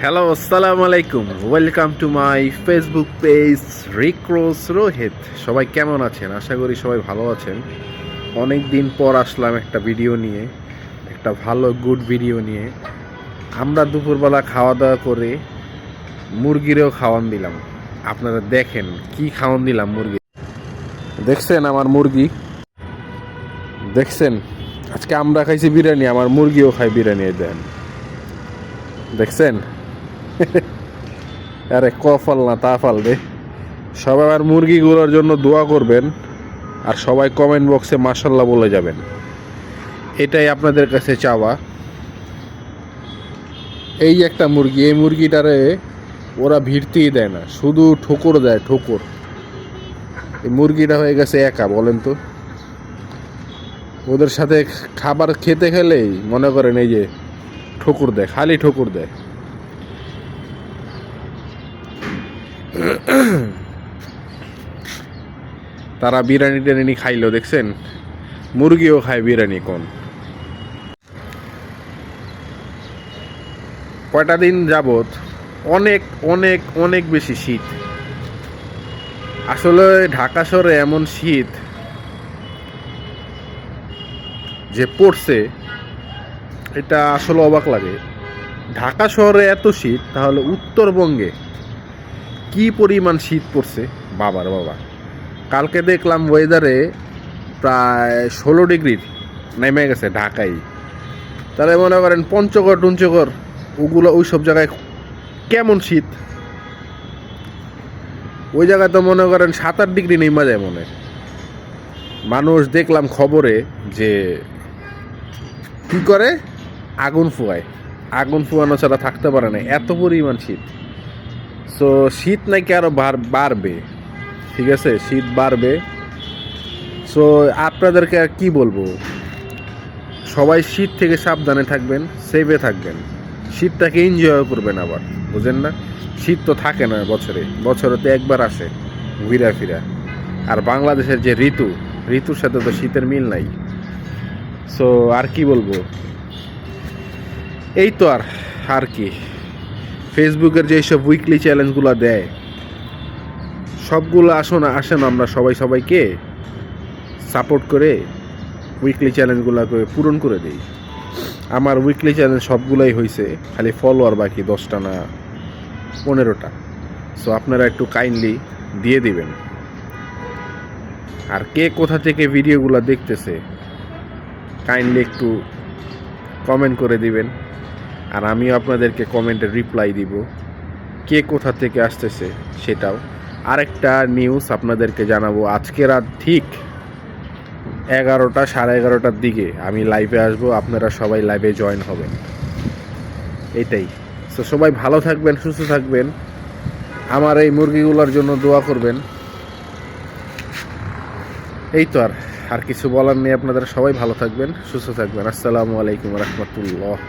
Hello, আসসালামু আলাইকুম। Welcome to my Facebook page রিক্রোস রোহিত। সবাই কেমন আছেন? আশা করি সবাই ভালো আছেন। অনেক দিন পর আসলাম একটা ভিডিও নিয়ে, একটা ভালো গুড ভিডিও নিয়ে। আমরা দুপুরবেলা খাওয়া দাওয়া করে মুরগিরেও খাওয়ান দিলাম। আপনারা দেখেন কি খাওয়ান দিলাম মুরগি। দেখছেন আমার মুরগি? দেখছেন? আজকে আমরা খাইছি বিরিয়ানি, আমার মুরগিও খাই বিরিয়ানি। দেন, দেখছেন? আরে কফল না তা ফাল রে। সবাই আমার মুরগিগুলোর জন্য দোয়া করবেন, আর সবাই কমেন্ট বক্সে মাশাল্লাহ বলে যাবেন। এটাই আপনাদের কাছে চাওয়া। এই একটা মুরগি, এই মুরগিটারে ওরা ভিড়তেই দেয় না, শুধু ঠোকর দেয়, ঠোকর। এই মুরগিটা হয়ে গেছে একা, বলেন তো। ওদের সাথে খাবার খেতে খেলেই মনে করেন এই যে ঠোকর দেয়, খালি ঠোকর দেয়। তারা বিরিয়ানি টিরানি খাইলো, দেখছেন? মুরগিও খায় বিরিয়ানি। কোন কয়টা দিন যাবত অনেক অনেক অনেক বেশি শীত। আসলে ঢাকা শহরে এমন শীত যে পড়ছে, এটা আসলে অবাক লাগে। ঢাকা শহরে এত শীত, তাহলে উত্তরবঙ্গে কি পরিমাণ শীত পড়ছে বাবার বাবা। কালকে দেখলাম ওয়েদারে প্রায় 16 ডিগ্রির নেমে গেছে ঢাকায়। তাহলে মনে করেন পঞ্চগড় টঞ্চগড় ওগুলো ওই সব জায়গায় কেমন শীত। ওই জায়গায় তো মনে করেন 7-8 ডিগ্রি নেমে যায় মনে। মানুষ দেখলাম খবরে যে কি করে, আগুন ফুয়ায়। আগুন ফুয়ানো ছাড়া থাকতে পারে না, এত পরিমাণ শীত। সো শীত নাকি আরো বাড়বে, ঠিক আছে? শীত বাড়বে। সো আপনাদেরকে আর কি বলবো, সবাই শীত থেকে সাবধানে থাকবেন, সেফে থাকবেন, শীতটাকে এনজয় করবেন। আবার বুঝেন না, শীত তো থাকে না বছরে, বছরে তো একবার আসে ঘুরা ফিরা। আর বাংলাদেশের যে ঋতুর সাথে তো শীতের মিল নাই। সো আর কি বলবো, এই তো। আর কি, ফেসবুকের যে সব উইকলি চ্যালেঞ্জগুলো দেয়, সবগুলো আসেন আমরা সবাই সবাইকে সাপোর্ট করে উইকলি চ্যালেঞ্জগুলোকে পূরণ করে দিই। আমার উইকলি চ্যালেঞ্জ সবগুলোই হয়েছে, খালি ফলোয়ার বাকি 10টা না 15টা। সো আপনারা একটু কাইন্ডলি দিয়ে দিবেন। আর কে কোথা থেকে ভিডিওগুলো দেখতেছে কাইন্ডলি একটু কমেন্ট করে দিবেন, আর আমিও আপনাদেরকে কমেন্টে রিপ্লাই দিব কে কোথা থেকে আসতেছে সেটাও। আরেকটা নিউজ আপনাদেরকে জানাবো, আজকে রাত ঠিক 11টা 11:30টার দিকে আমি লাইভে আসবো, আপনারা সবাই লাইভে জয়েন হবেন। এটাই। তো সবাই ভালো থাকবেন, সুস্থ থাকবেন, আমার এই মুরগিগুলোর জন্য দোয়া করবেন। এই তো, আর কিছু বলার নেই। আপনারা সবাই ভালো থাকবেন, সুস্থ থাকবেন। আসসালামু আলাইকুম রহমতুল্লাহ।